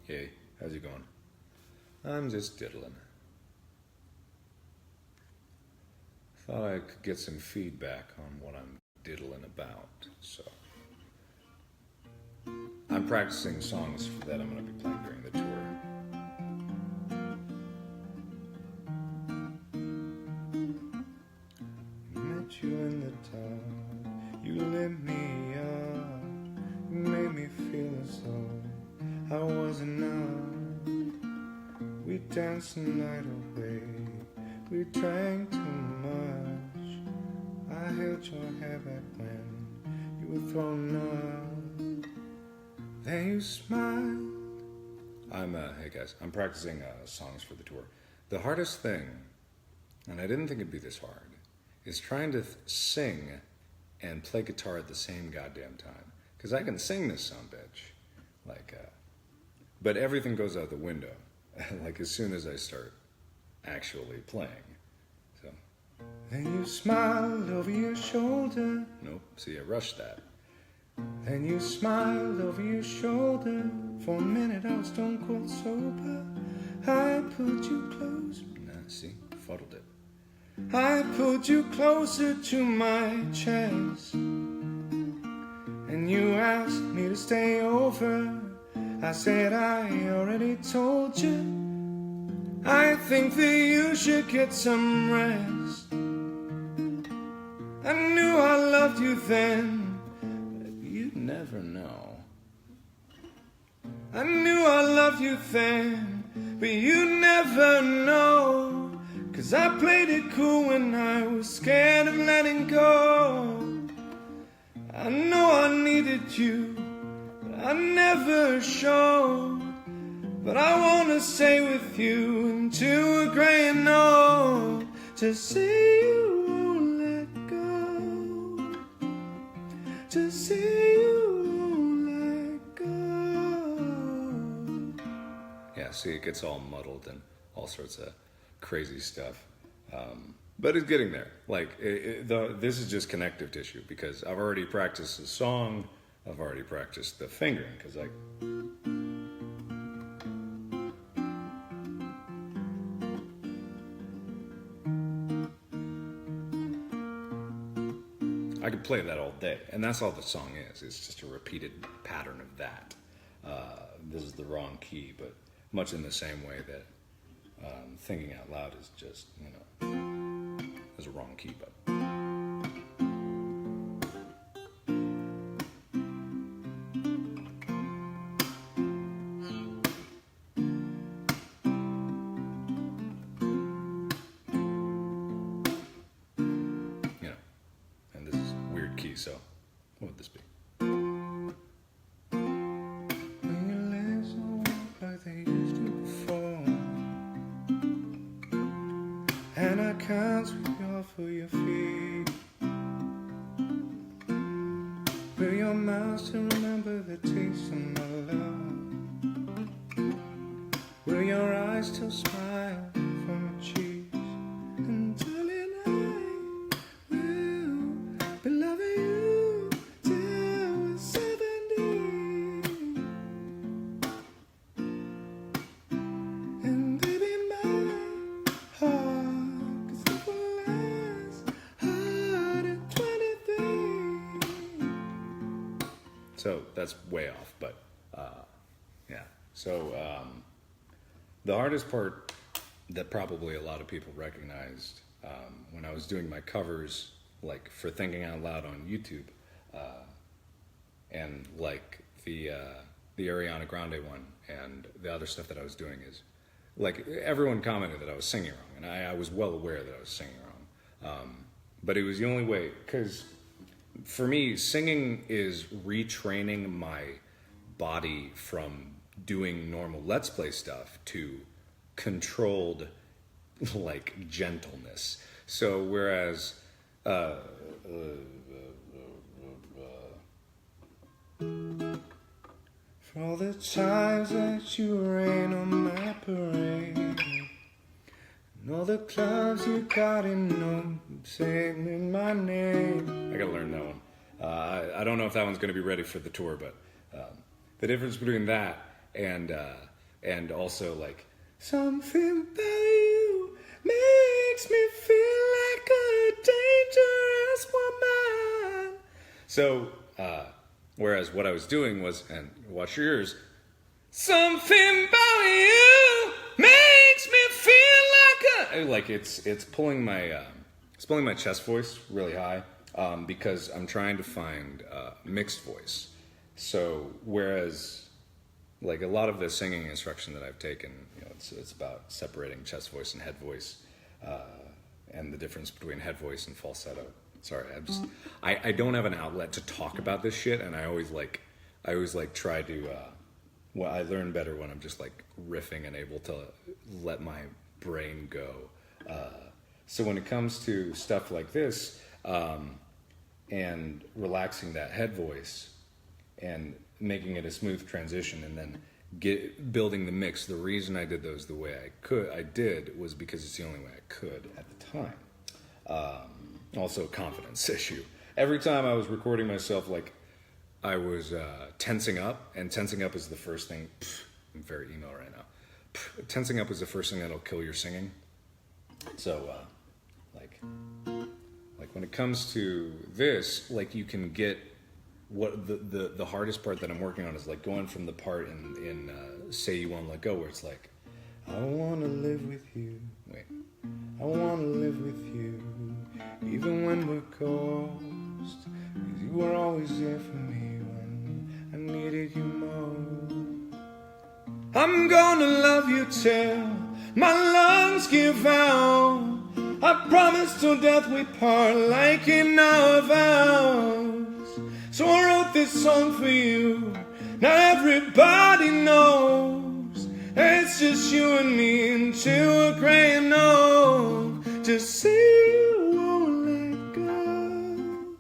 Hey, how's it going? I'm just diddling. Thought I could get some feedback on what I'm diddling about, so. I'm practicing songs that I'm going to be playing during the tour. Met you in the dark, you lit me up, you made me feel as though I was enough. We danced the night away, we drank too much. I held your hair back when you were thrown up. Then you smiled. Hey guys, I'm practicing songs for the tour. The hardest thing, and I didn't think it'd be this hard, is trying to sing and play guitar at the same goddamn time. Because I can sing this sumbitch, but everything goes out the window, like as soon as I start actually playing. So, then you smiled over your shoulder. Nope, see, I rushed that. Then you smiled over your shoulder. For a minute I was stone cold sober. I pulled you close. Nah, see, fuddled it. I pulled you closer to my chest, and you asked me to stay over. I said I already told you. I think that you should get some rest. I knew I loved you then, but you'd never know. I knew I loved you then, but you'd never know. 'Cause I played it cool when I was scared of letting go. I know I needed you, but I never showed. But I wanna stay with you into a gray and old, to see you won't let go, to see you won't let go. Yeah, see, it gets all muddled and all sorts of crazy stuff, but it's getting there. This is just connective tissue, because I've already practiced the song, I've already practiced the fingering, because I could play that all day, and that's all the song is. It's just a repeated pattern of that. This is the wrong key, but much in the same way that thinking out loud is just, is a wrong key, but. And this is a weird key, so what would this be? When your legs don't work like they used to before, and I can't sweep you off of your feet, will your mouth still remember the taste of my love? Will your eyes still smile from your cheeks? And darling, I will be loving you till we're 70. And baby, my heart could still last hard at 23. So that's way off, but yeah. So the hardest part that probably a lot of people recognized when I was doing my covers, like for Thinking Out Loud on YouTube, and like the Ariana Grande one and the other stuff that I was doing, is like everyone commented that I was singing wrong, and I was well aware that I was singing wrong, but it was the only way, because for me, singing is retraining my body from doing normal Let's Play stuff to controlled, like, gentleness. So whereas for all the times that you rain on my parade, and all the clubs you got in on saying my name. I gotta learn that one. I don't know if that one's gonna be ready for the tour, but the difference between that and and also like something about you makes me feel like a dangerous woman. So, whereas what I was doing was, and watch your ears, something about you makes me feel like it's pulling my chest voice really high, because I'm trying to find mixed voice. So whereas like a lot of the singing instruction that I've taken, it's about separating chest voice and head voice, and the difference between head voice and falsetto. Sorry, I don't have an outlet to talk about this shit, and I always try to. Well, I learn better when I'm just like riffing and able to let my brain go. So when it comes to stuff like this, and relaxing that head voice and making it a smooth transition, and then building the mix, the reason I did those the way I did was because it's the only way I could at the time. Also a confidence issue. Every time I was recording myself, like I was tensing up, and tensing up is the first thing. I'm very emo right now. Tensing up is the first thing that'll kill your singing. So, like when it comes to this, like you can get what the hardest part that I'm working on is like going from the part in Say You Won't Let Go, where it's like, I wanna live with you. Wait, I wanna live with you, even when we're ghosts. 'Cause you were always there for me when I needed you most. I'm gonna love you till my lungs give out. I promise till death we part like in our vows. So I wrote this song for you. Now everybody knows it's just you and me until we're graying old. Just say you won't let go.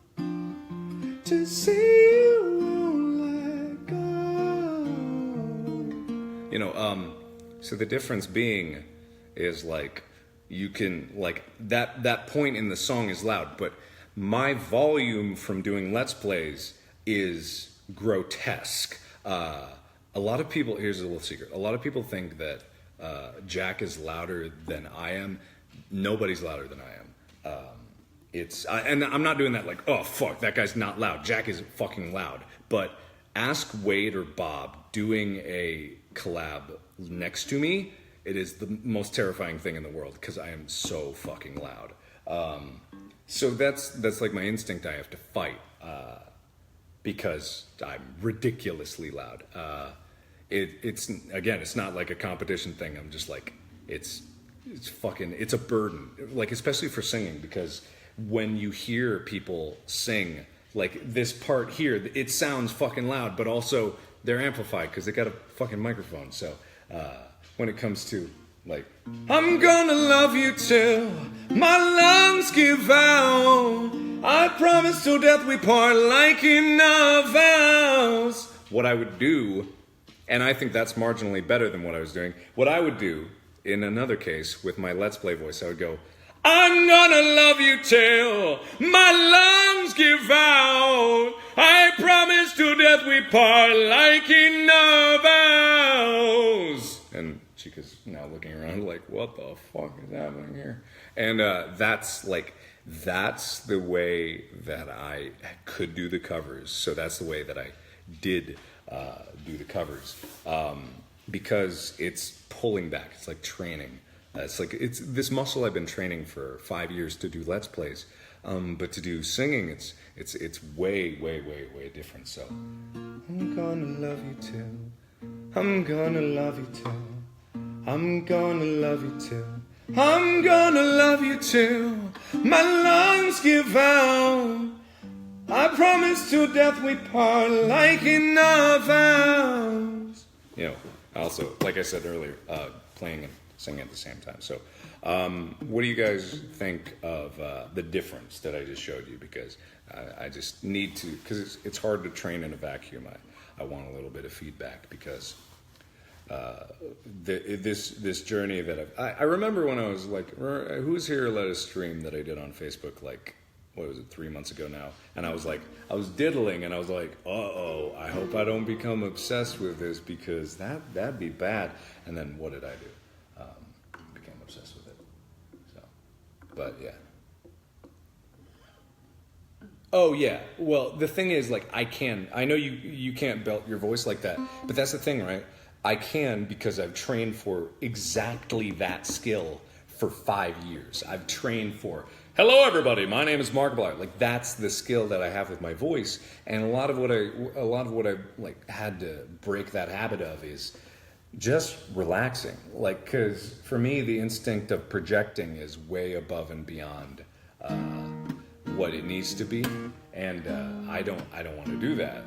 Just say you won't let go. So the difference being is like you can like that point in the song is loud, but my volume from doing Let's Plays is grotesque. A lot of people, here's a little secret, a lot of people think that Jack is louder than I am. Nobody's louder than I am. And I'm not doing that like, oh fuck, that guy's not loud. Jack is fucking loud. But ask Wade or Bob doing a collab next to me. It is the most terrifying thing in the world because I am so fucking loud. So that's like my instinct I have to fight because I'm ridiculously loud. It's not like a competition thing. I'm just like, it's a burden, like especially for singing, because when you hear people sing, like this part here, it sounds fucking loud, but also they're amplified because they got a fucking microphone. So when it comes to like, I'm gonna love you till my lungs give out. I promise till death we part like in our vows. What I would do, and I think that's marginally better than what I was doing, what I would do in another case with my Let's Play voice, I would go, I'm gonna love you till my lungs give out. I promise till death we part like in our vows. And Chica's now looking around like, what the fuck is happening here? And that's the way that I could do the covers. So that's the way that I did do the covers. Because it's pulling back. It's like training. It's this muscle I've been training for 5 years to do Let's Plays. But to do singing, it's way, way, way, way different. So I'm gonna love you till, I'm gonna love you till, I'm gonna love you till, I'm gonna love you till my lungs give out. I promise till death we part like in our vows. Also, like I said earlier, playing and singing at the same time. So, what do you guys think of the difference that I just showed you? Because I just need to, because it's hard to train in a vacuum. I want a little bit of feedback because this journey that I remember when I was like, who's here led a stream that I did on Facebook like what was it, 3 months ago now, and I was diddling, and I was like, uh-oh, I hope I don't become obsessed with this, because that'd be bad. And then what did I do? Became obsessed with it. So, but yeah. Oh yeah. Well, the thing is, like, I know you can't belt your voice like that, but that's the thing, right? I can, because I've trained for exactly that skill for 5 years. I've trained for, hello everybody, my name is Markiplier. Like, that's the skill that I have with my voice, and a lot of what I like had to break that habit of is just relaxing. Like, because for me, the instinct of projecting is way above and beyond what it needs to be, and I don't want to do that,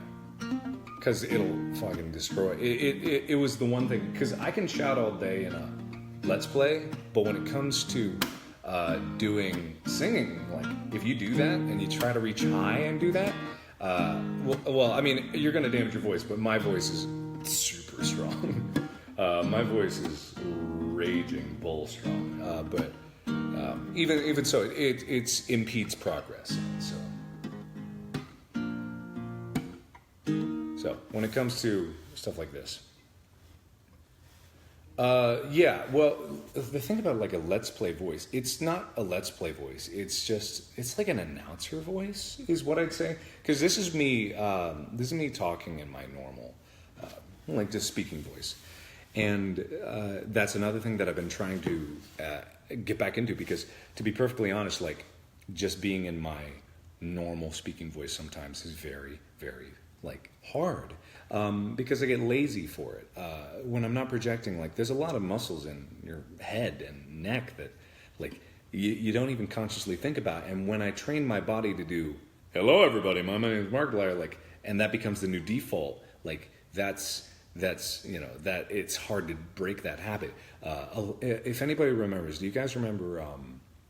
because it'll fucking destroy it. It was the one thing, because I can shout all day in a Let's Play, but when it comes to doing singing, like, if you do that and you try to reach high and do that, well, I mean, you're gonna damage your voice, but my voice is super strong. My voice is raging bull strong, but even so, it impedes progress. So when it comes to stuff like this, yeah, well, the thing about like a Let's Play voice, it's not a Let's Play voice. It's like an announcer voice, is what I'd say. Because this is me talking in my normal, like, just speaking voice. And that's another thing that I've been trying to get back into, because, to be perfectly honest, like, just being in my normal speaking voice sometimes is very, very, like, hard, because I get lazy for it. When I'm not projecting, like, there's a lot of muscles in your head and neck that, like, you don't even consciously think about. And when I train my body to do, hello everybody, my name is Markiplier, like, and that becomes the new default, like, that's you know, that it's hard to break that habit. If anybody remembers, do you guys remember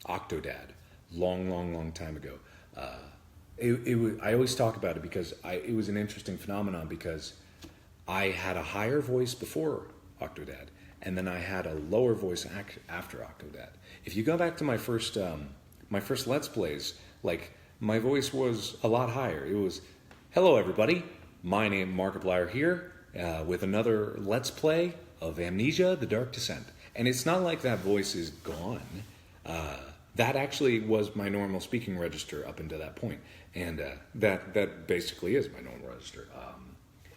Octodad? Long time ago. I always talk about it because it was an interesting phenomenon, because I had a higher voice before Octodad, and then I had a lower voice after Octodad. If you go back to my first Let's Plays, like, my voice was a lot higher. It was, hello everybody, my name is Markiplier here, with another Let's Play of Amnesia: The Dark Descent. And it's not like that voice is gone. That actually was my normal speaking register up until that point. And that basically is my normal register.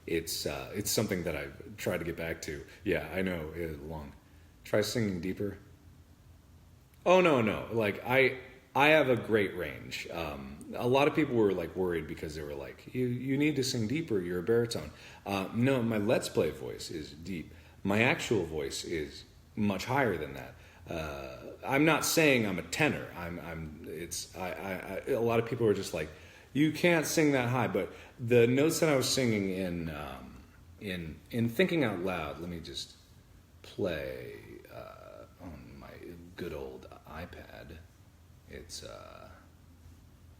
It's something that I've tried to get back to. Yeah, I know, it's long. Try singing deeper. Oh, no. Like, I have a great range. A lot of people were, like, worried, because they were like, you need to sing deeper, you're a baritone. No, my Let's Play voice is deep. My actual voice is much higher than that. I'm not saying I'm a tenor. A lot of people are just like, you can't sing that high. But the notes that I was singing in Thinking Out Loud, let me just play on my good old iPad. It's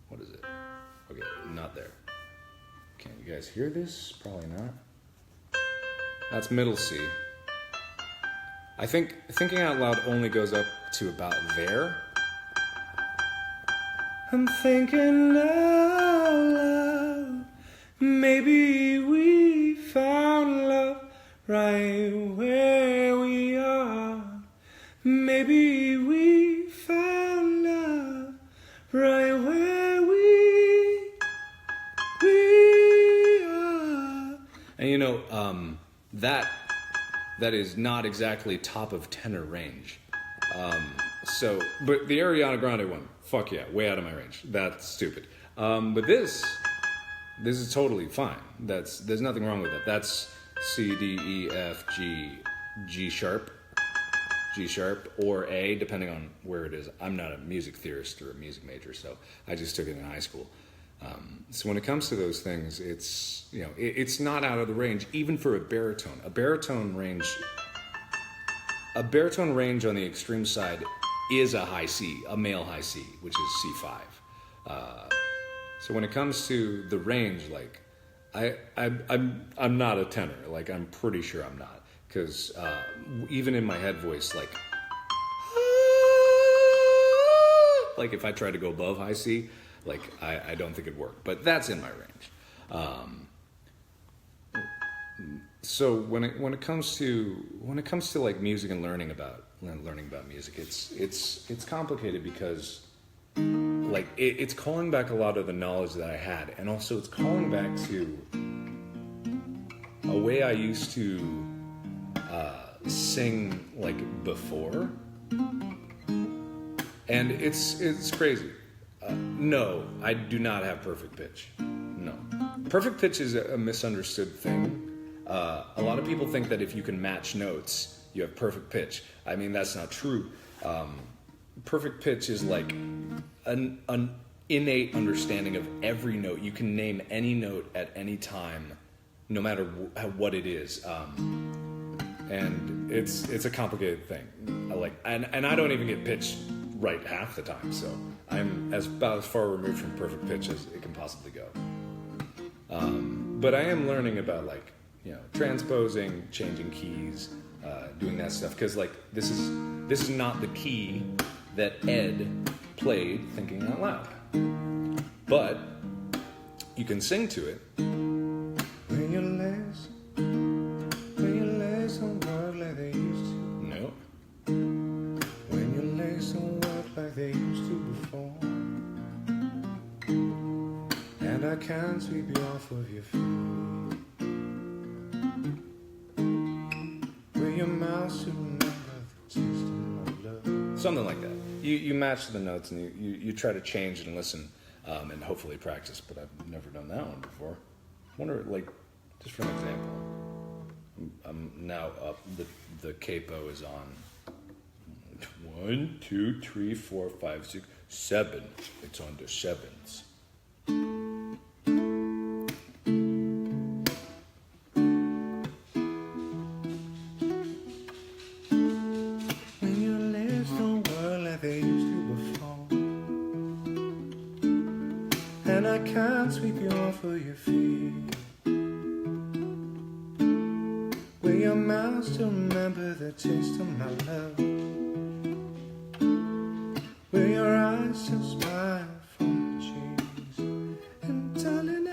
what is it? Okay, not there. Can you guys hear this? Probably not. That's middle C. I think Thinking Out Loud only goes up to about there. I'm thinking out loud, maybe we found love right where we are. Maybe we found love right where we are. And you know, that is not exactly top of tenor range. But the Ariana Grande one, fuck yeah, way out of my range. That's stupid. But this is totally fine. There's nothing wrong with that. That's C, D, E, F, G, G sharp, or A, depending on where it is. I'm not a music theorist or a music major, so I just took it in high school. So when it comes to those things, it's, you know, it's not out of the range, even for a baritone. A baritone range on the extreme side is a high C, a male high C, which is C5. So when it comes to the range, like, I'm not a tenor. Like, I'm pretty sure I'm not, because even in my head voice, like if I try to go above high C, Like, I don't think it'd work, but that's in my range. So when it comes to like music and learning about music, it's complicated because like it's calling back a lot of the knowledge that I had, and also it's calling back to a way I used to sing like before, and it's crazy. No, I do not have perfect pitch. No, perfect pitch is a misunderstood thing. A lot of people think that if you can match notes, you have perfect pitch. I mean, that's not true. Perfect pitch is like an innate understanding of every note. You can name any note at any time, no matter what it is. And it's a complicated thing. And I don't even get pitch right half the time, so I'm about as far removed from perfect pitch as it can possibly go. But I am learning about like, you know, transposing, changing keys, doing that stuff, because like this is not the key that Ed played thinking out loud, but you can sing to it. When your legs don't work like they used to. No. When your legs don't work like they used to before, and I can't sweep you off of your feet. With your mouth to remember the taste of my love. Something like that. You match the notes and you try to change and listen, and hopefully practice, but I've never done that one before. I wonder, like, just for an example, I'm now up, the capo is on 1, 2, 3, 4, 5, 6, 7. It's on the sevens. When your legs don't work like they used to before, and I can't sweep you off of your feet. Will your mouth still remember the taste of my love? Will your eyes still smile from your cheeks? And darling, I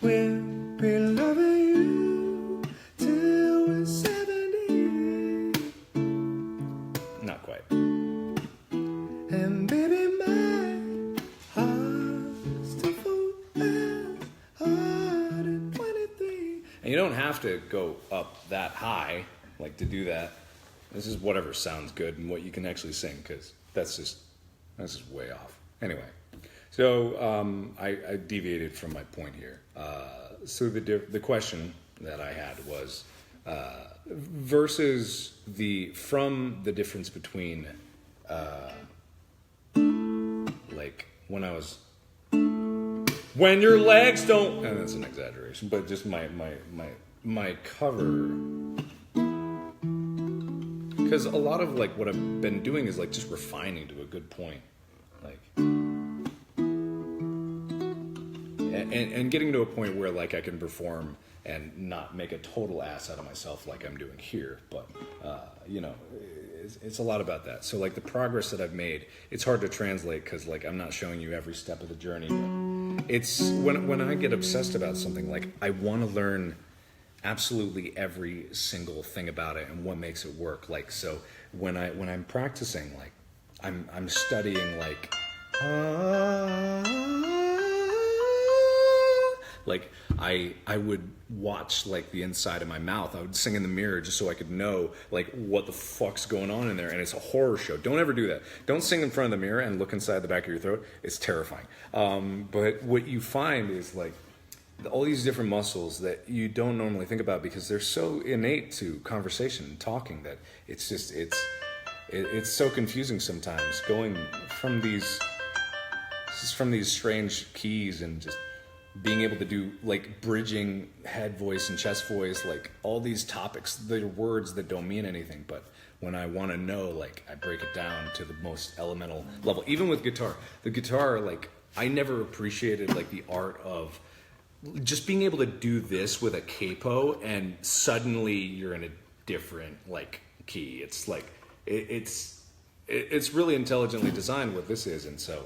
will be loving you till we're 70. Not quite. And baby, my heart's still full as hard at 23. And you don't have to go up that high, like, to do that. This is whatever sounds good and what you can actually sing, because that's just way off. Anyway, so I deviated from my point here. So the question that I had was versus from the difference between like when your legs don't, and that's an exaggeration, but just my cover. Because a lot of like what I've been doing is like just refining to a good point, like, and getting to a point where like I can perform and not make a total ass out of myself like I'm doing here. But you know, it's a lot about that. So like the progress that I've made, it's hard to translate because like I'm not showing you every step of the journey. But it's when I get obsessed about something, like I want to learn absolutely every single thing about it and what makes it work. Like, so when I'm practicing, like I'm studying like I would watch like the inside of my mouth. I would sing in the mirror just so I could know like what the fuck's going on in there. And it's a horror show. Don't ever do that. Don't sing in front of the mirror and look inside the back of your throat. It's terrifying. But what you find is like all these different muscles that you don't normally think about because they're so innate to conversation and talking that it's just it's so confusing sometimes going from these strange keys and just being able to do like bridging head voice and chest voice, like all these topics, they're words that don't mean anything, but when I want to know, like I break it down to the most elemental level. Even with guitar, the guitar, like I never appreciated like the art of just being able to do this with a capo and suddenly you're in a different like key. It's like it's really intelligently designed what this is. And so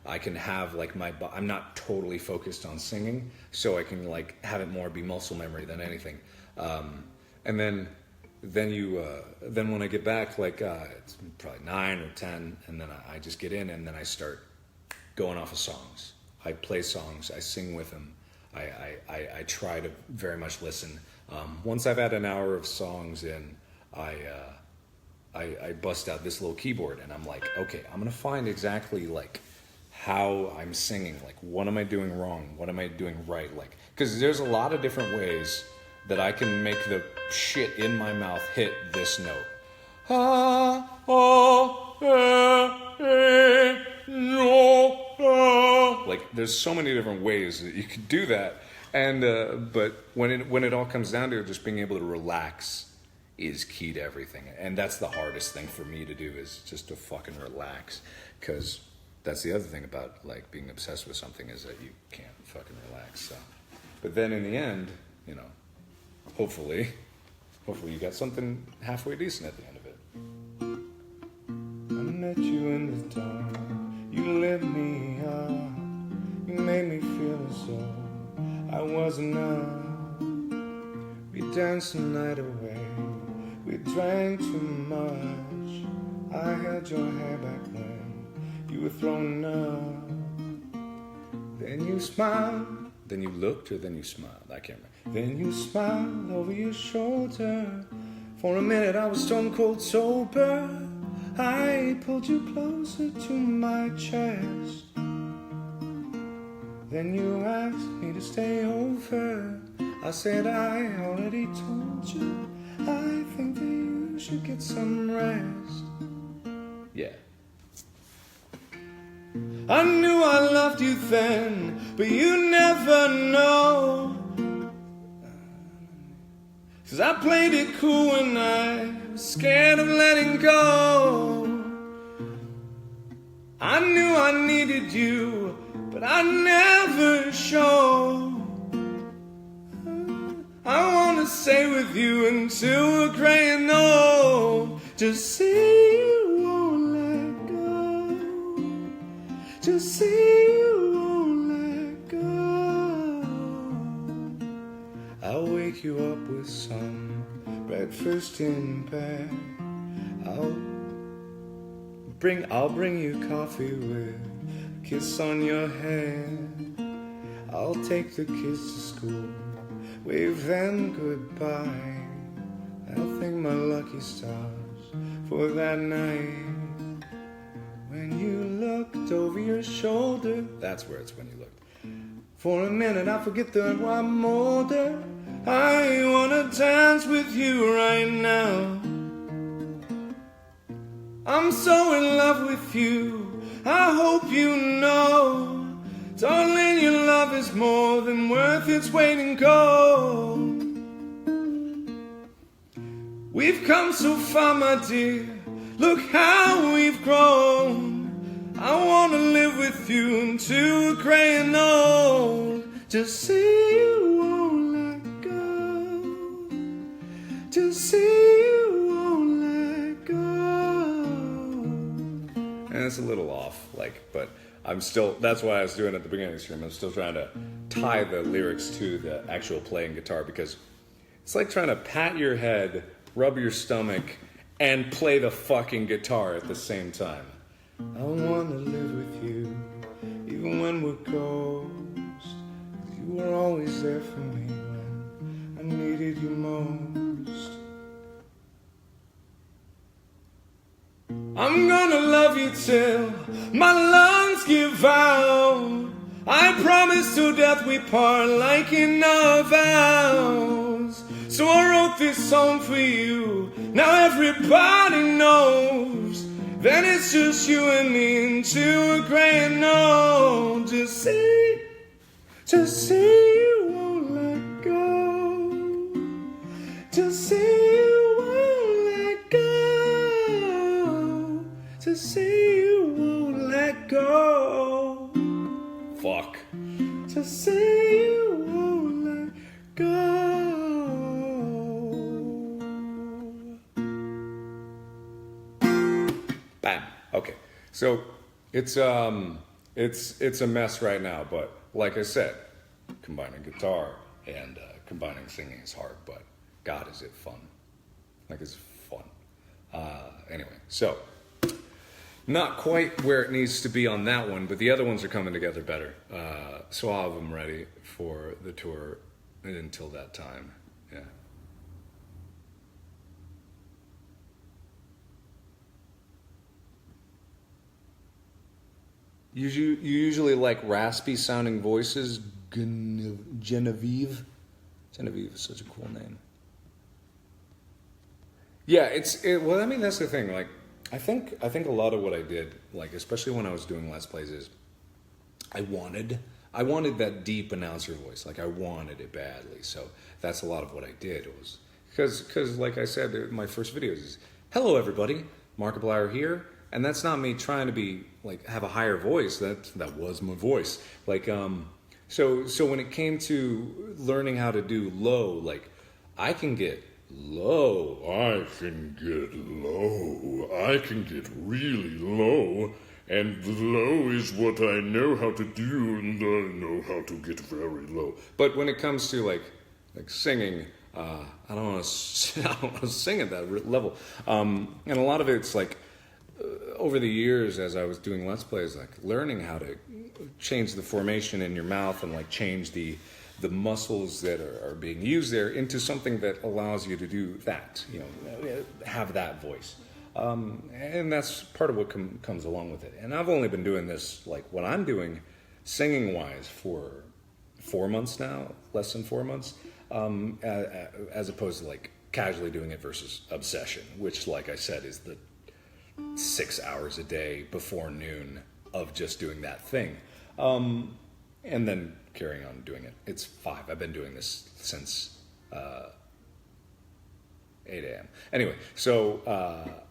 I can have like I'm not totally focused on singing, so I can like have it more be muscle memory than anything. And then when I get back, like it's probably 9 or 10, and then I just get in, and then I start going off of songs. I play songs, I sing with them. I try to very much listen. Once I've had an hour of songs in, I bust out this little keyboard, and I'm like, okay, I'm gonna find exactly like how I'm singing. Like, what am I doing wrong? What am I doing right? Like, because there's a lot of different ways that I can make the shit in my mouth hit this note. Like, there's so many different ways that you can do that, and but when it all comes down to it, just being able to relax is key to everything, and that's the hardest thing for me to do, is just to fucking relax, because that's the other thing about like being obsessed with something, is that you can't fucking relax. So, but then in the end, you know, hopefully you got something halfway decent at the end of it. I met you in the dark, you lit me up, you made me feel as though I wasn't up. We danced the night away, we drank too much. I held your hair back when you were throwing up. Then you smiled, then you looked, or then you smiled, I can't remember. Then you smiled over your shoulder. For a minute I was stone cold sober. I pulled you closer to my chest. Then you asked me to stay over. I said I already told you. I think that you should get some rest. Yeah. I knew I loved you then, but you never know. 'Cause I played it cool when I was scared of letting go. I knew I needed you, but I never showed. I wanna stay with you until we're gray and old. Just see you won't let go. Just see you won't let go. I'll wake you up with some breakfast in bed. I'll bring you coffee with a kiss on your head. I'll take the kids to school, wave them goodbye. I'll thank my lucky stars for that night. When you looked over your shoulder, that's where it's when you looked. For a minute I forget that I'm older. I wanna dance with you right now. I'm so in love with you, I hope you know. Darling, your love is more than worth its weight in gold. We've come so far, my dear, look how we've grown. I wanna live with you until we're grey and old. Just see you won't let go. Just see you won't let go. And it's a little off, like, but I'm still, that's why I was doing it at the beginning of the stream. I'm still trying to tie the lyrics to the actual playing guitar, because it's like trying to pat your head, rub your stomach, and play the fucking guitar at the same time. I wanna live with you, even when we're ghosts. You were always there for me when I needed you most. I'm gonna love you till my lungs give out. I promise till death we part, like in our vows. So I wrote this song for you, now everybody knows. Then it's just you and me until we're grey and old. Just see you won't let go. Just see you won't let go. Just see you won't let go. Fuck. Just see you won't let go. Bam. Okay. So it's it's a mess right now. But like I said, combining guitar and combining singing is hard. But God, is it fun? Like, it's fun. Anyway, so not quite where it needs to be on that one, but the other ones are coming together better. So I'll have them ready for the tour until that time. Yeah. You usually like raspy sounding voices. Genevieve. Genevieve is such a cool name. Yeah, well, I mean, that's the thing. Like, I think a lot of what I did, like, especially when I was doing Let's Plays, is I wanted that deep announcer voice. Like, I wanted it badly. So that's a lot of what I did. It was because like I said, my first videos is, hello everybody, Markiplier here. And that's not me trying to be, like, have a higher voice. That was my voice. Like, so when it came to learning how to do low, like, I can get low. I can get low. I can get really low. And low is what I know how to do, and I know how to get very low. But when it comes to, like singing, I don't want to sing at that level. And a lot of it's, like, over the years, as I was doing Let's Plays, like, learning how to change the formation in your mouth and, like, change the muscles that are being used there into something that allows you to do that, have that voice. And that's part of what comes along with it. And I've only been doing this, like, what I'm doing singing-wise for 4 months now, less than 4 months, as opposed to, like, casually doing it versus obsession, which, like I said, is the 6 hours a day before noon of just doing that thing. And then carrying on doing it. It's 5. I've been doing this since 8 a.m. Anyway, so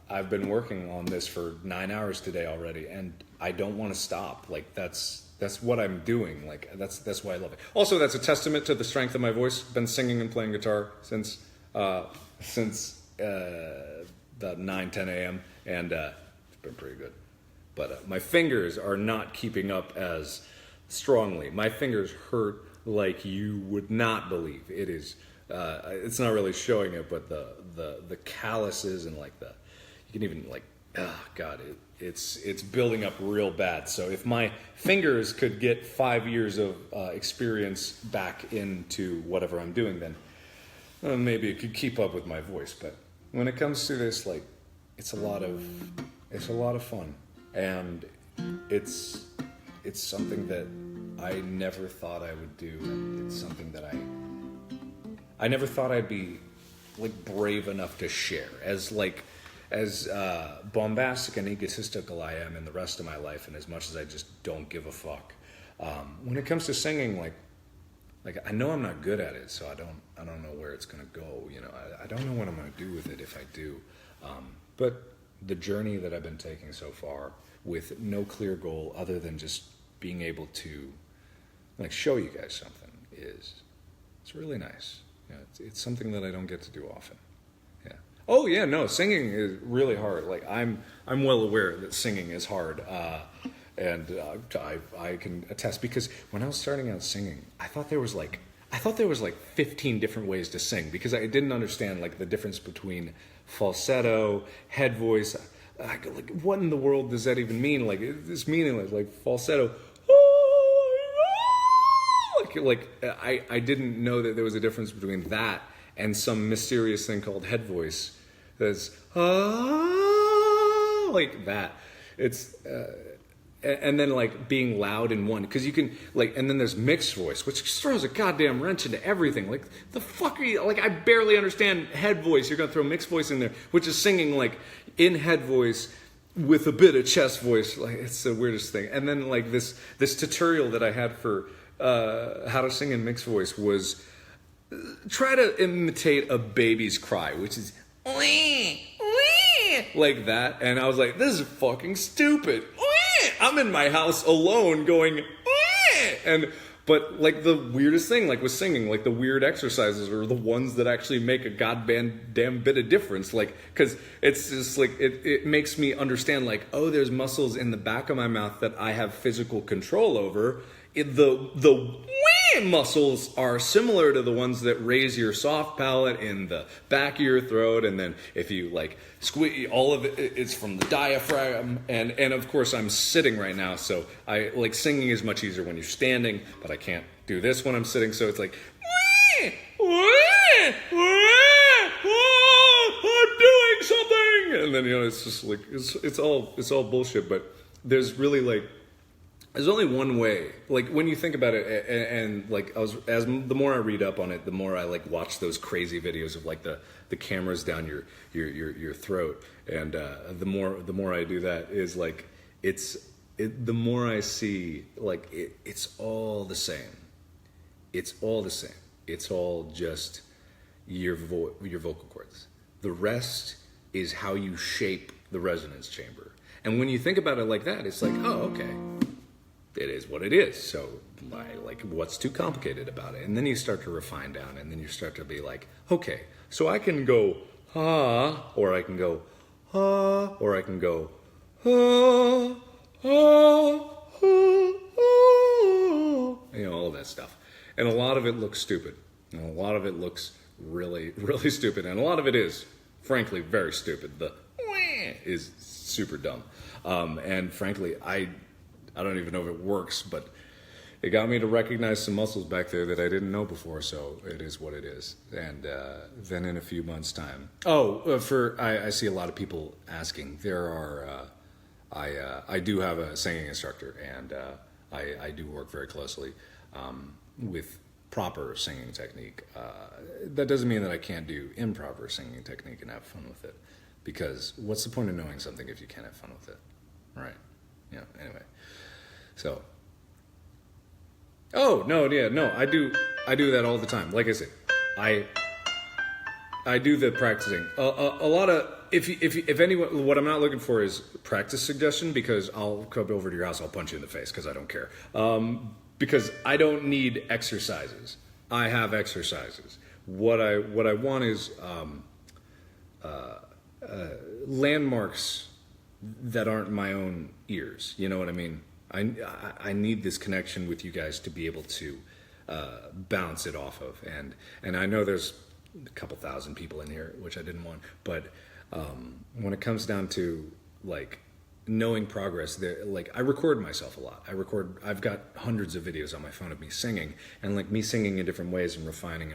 I've been working on this for 9 hours today already, and I don't want to stop. Like, that's what I'm doing. Like, that's why I love it. Also, that's a testament to the strength of my voice. Been singing and playing guitar since about 9, 10 a.m. and it's been pretty good. But my fingers are not keeping up as strongly. My fingers hurt like you would not believe. It is. It's not really showing it, but the calluses and, like, you can even, like, God, it's building up real bad. So if my fingers could get 5 years of experience back into whatever I'm doing, then maybe it could keep up with my voice. But when it comes to this, like, it's a lot of fun, and it's something that I never thought I would do, and it's something that I never thought I'd be, like, brave enough to share. As bombastic and egotistical I am in the rest of my life, and as much as I just don't give a fuck, when it comes to singing, like I know I'm not good at it, so I don't know where it's gonna go. I don't know what I'm gonna do with it if I do. But the journey that I've been taking so far, with no clear goal other than just being able to, like, show you guys something, it's really nice. It's something that I don't get to do often. Yeah. Oh yeah, no, singing is really hard. Like, I'm well aware that singing is hard, and I can attest, because when I was starting out singing, I thought there was like 15 different ways to sing, because I didn't understand, like, the difference between falsetto, head voice. Like, what in the world does that even mean? Like, it's meaningless. Like, falsetto. I didn't know that there was a difference between that and some mysterious thing called head voice. That's like that. It's and then, like, being loud in one, because you can, like, and then there's mixed voice, which just throws a goddamn wrench into everything. Like, the fuck are you? Like, I barely understand head voice. You're gonna throw mixed voice in there, which is singing, like, in head voice with a bit of chest voice. Like, it's the weirdest thing. And then, like, this tutorial that I had for how to sing in mixed voice was try to imitate a baby's cry, which is wee, wee, like that. And I was like, this is fucking stupid. Wee! I'm in my house alone going wee! But like the weirdest thing, like with singing, like the weird exercises are the ones that actually make a damn bit of difference. Like, because it's just like it makes me understand, like, oh, there's muscles in the back of my mouth that I have physical control over. The muscles are similar to the ones that raise your soft palate in the back of your throat, and then if you like squeeze, all of it's from the diaphragm, and of course I'm sitting right now, so I like singing is much easier when you're standing, but I can't do this when I'm sitting, so it's like I'm doing something, and then it's just like it's all bullshit, but there's really like. There's only one way. Like when you think about it, and like the more I read up on it, the more I like watch those crazy videos of like the cameras down your throat, and the more I do that is like the more I see like it's all the same. It's all the same. It's all just your vocal cords. The rest is how you shape the resonance chamber. And when you think about it like that, it's like, oh, okay. It is what it is. So, like, what's too complicated about it? And then you start to refine down, and then you start to be like, okay, so I can go ha, or I can go ha, or I can go ha, ha, ha, ha. You know, all of that stuff. And a lot of it looks stupid. And a lot of it looks really, really stupid. And a lot of it is, frankly, very stupid. The is super dumb. And frankly, I don't even know if it works, but it got me to recognize some muscles back there that I didn't know before, so it is what it is. And then in a few months' time... I see a lot of people asking. There are... I do have a singing instructor, and I do work very closely with proper singing technique. That doesn't mean that I can't do improper singing technique and have fun with it, because what's the point of knowing something if you can't have fun with it? Right? Yeah, anyway. So, I do that all the time. Like I said, I do the practicing. A lot of if anyone, what I'm not looking for is practice suggestion, because I'll come over to your house, I'll punch you in the face because I don't care. Because I don't need exercises. I have exercises. What I want is landmarks that aren't my own ears. You know what I mean? I need this connection with you guys to be able to bounce it off of, and I know there's a couple thousand people in here, which I didn't want, but when it comes down to like knowing progress, like I record myself a lot. I've got hundreds of videos on my phone of me singing, and like me singing in different ways and refining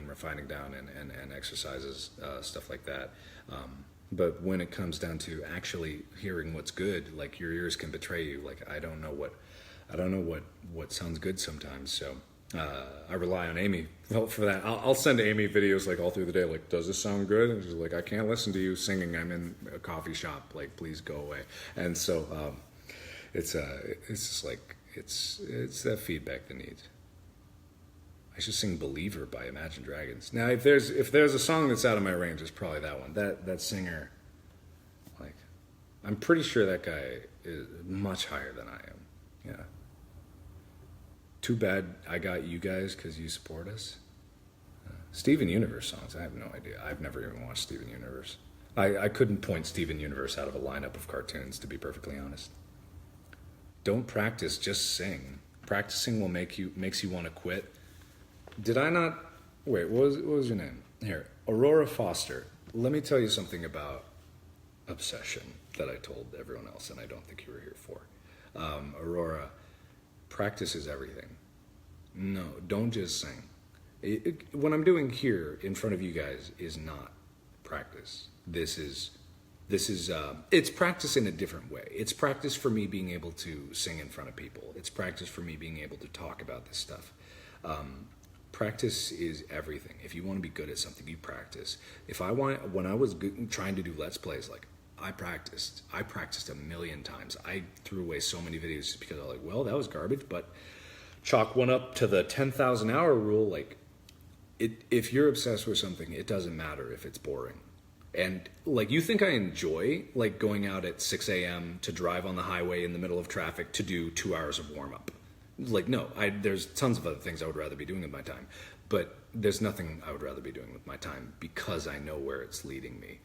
down and exercises, stuff like that. But when it comes down to actually hearing what's good, like your ears can betray you. Like I don't know what sounds good sometimes. So I rely on Amy for that. I'll send Amy videos like all through the day. Like, does this sound good? And she's like, I can't listen to you singing. I'm in a coffee shop. Like, please go away. And so it's just like it's that feedback that needs. I should sing "Believer" by Imagine Dragons. Now, if there's a song that's out of my range, it's probably that one. That singer, like, I'm pretty sure that guy is much higher than I am. Yeah. Too bad I got you guys because you support us. Steven Universe songs, I have no idea. I've never even watched Steven Universe. I couldn't point Steven Universe out of a lineup of cartoons, to be perfectly honest. Don't practice, just sing. Practicing will makes you want to quit. Did I not... Wait, what was your name? Here, Aurora Foster. Let me tell you something about obsession that I told everyone else, and I don't think you were here for. Aurora, practice is everything. No, don't just sing. What I'm doing here in front of you guys is not practice. This is it's practice in a different way. It's practice for me being able to sing in front of people. It's practice for me being able to talk about this stuff. Practice is everything. If you want to be good at something, you practice. When I was trying to do Let's Plays, like, I practiced a million times. I threw away so many videos just because I was like, well, that was garbage, but chalk one up to the 10,000 hour rule. Like, if you're obsessed with something, it doesn't matter if it's boring. And like, you think I enjoy like going out at 6 a.m. to drive on the highway in the middle of traffic to do 2 hours of warm up? like, no, there's tons of other things I would rather be doing with my time, but there's nothing I would rather be doing with my time because I know where it's leading me.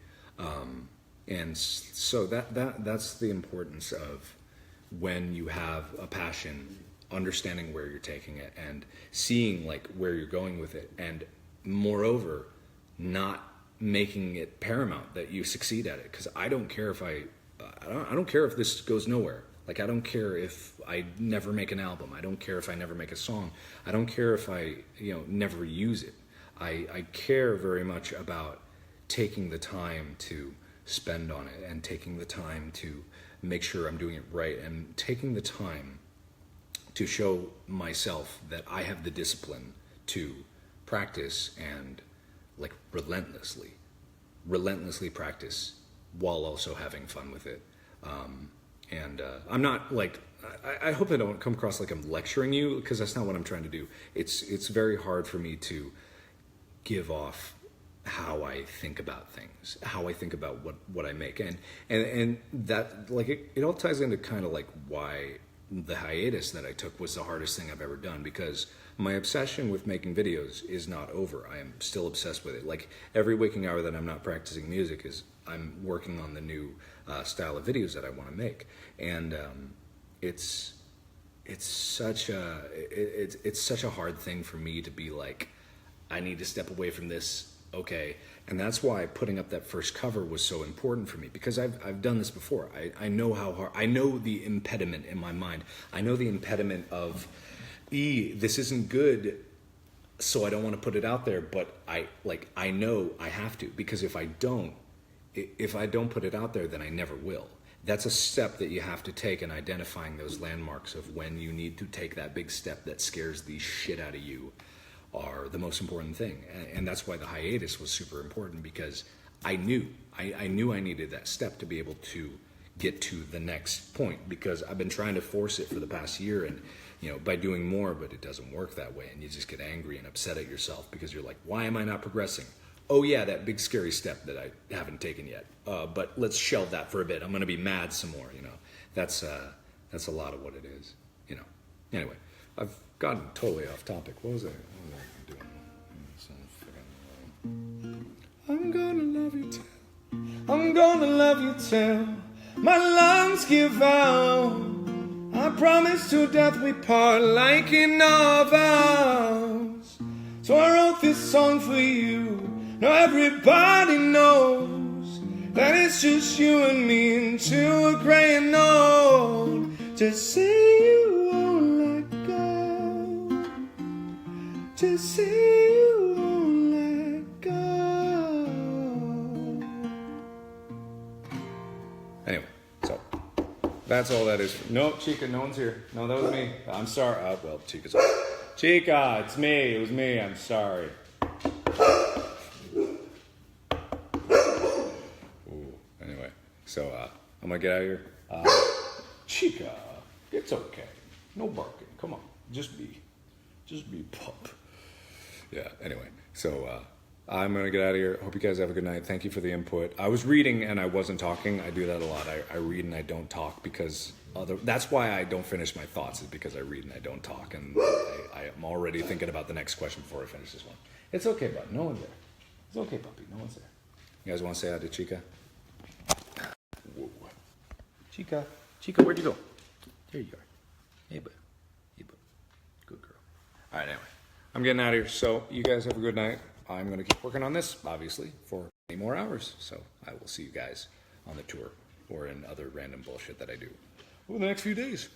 And so that's the importance of when you have a passion, understanding where you're taking it and seeing like where you're going with it, and moreover, not making it paramount that you succeed at it. Because I don't care if I don't care if this goes nowhere. Like, I don't care if I never make an album. I don't care if I never make a song. I don't care if I, never use it. I care very much about taking the time to spend on it and taking the time to make sure I'm doing it right and taking the time to show myself that I have the discipline to practice and like relentlessly practice while also having fun with it. And I'm not like, I hope I don't come across like I'm lecturing you, because that's not what I'm trying to do. It's very hard for me to give off how I think about things, how I think about what I make. And that, like, it all ties into kind of like why the hiatus that I took was the hardest thing I've ever done, because my obsession with making videos is not over. I am still obsessed with it. Like, every waking hour that I'm not practicing music is I'm working on the new style of videos that I want to make. And it's such a hard thing for me to be like, I need to step away from this. Okay. And that's why putting up that first cover was so important for me, because I've done this before. I know how hard, I know the impediment in my mind. I know the impediment of, this isn't good, so I don't want to put it out there, but I know I have to, because if I don't put it out there, then I never will. That's a step that you have to take in identifying those landmarks of when you need to take that big step that scares the shit out of you are the most important thing. And that's why the hiatus was super important, because I knew I needed that step to be able to get to the next point, because I've been trying to force it for the past year, and by doing more, but it doesn't work that way, and you just get angry and upset at yourself because you're like, why am I not progressing? Oh yeah, that big scary step that I haven't taken yet, but let's shelve that for a bit. I'm going to be mad some more. That's a lot of what it is. Anyway, I've gotten totally off topic. What was I doing? I'm gonna love you till, I'm gonna love you till my lungs give out. I promise to death we part like in our vows. So I wrote this song for you. Now everybody knows that it's just you and me into a gray and old. Just say you won't let go. Just say you won't let go. Anyway, so that's all that is. No, Chica, no one's here. No, that was me. I'm sorry. Well, Chica's off. Chica, it's me. It was me. I'm sorry. Anyway, so I'm gonna get out of here. Chica, it's okay. No barking. Come on, just be pup. Yeah. Anyway, so I'm gonna get out of here. Hope you guys have a good night. Thank you for the input. I was reading and I wasn't talking. I do that a lot. I read and I don't talk, because that's why I don't finish my thoughts, is because I read and I don't talk, and I am already thinking about the next question before I finish this one. It's okay, bud. No one's there. It's okay, puppy. No one's there. You guys want to say hi to Chica? Whoa. Chica, where'd you go? There you are. Hey, bud. Good girl. All right, anyway. I'm getting out of here, so you guys have a good night. I'm going to keep working on this, obviously, for many more hours. So I will see you guys on the tour or in other random bullshit that I do over the next few days.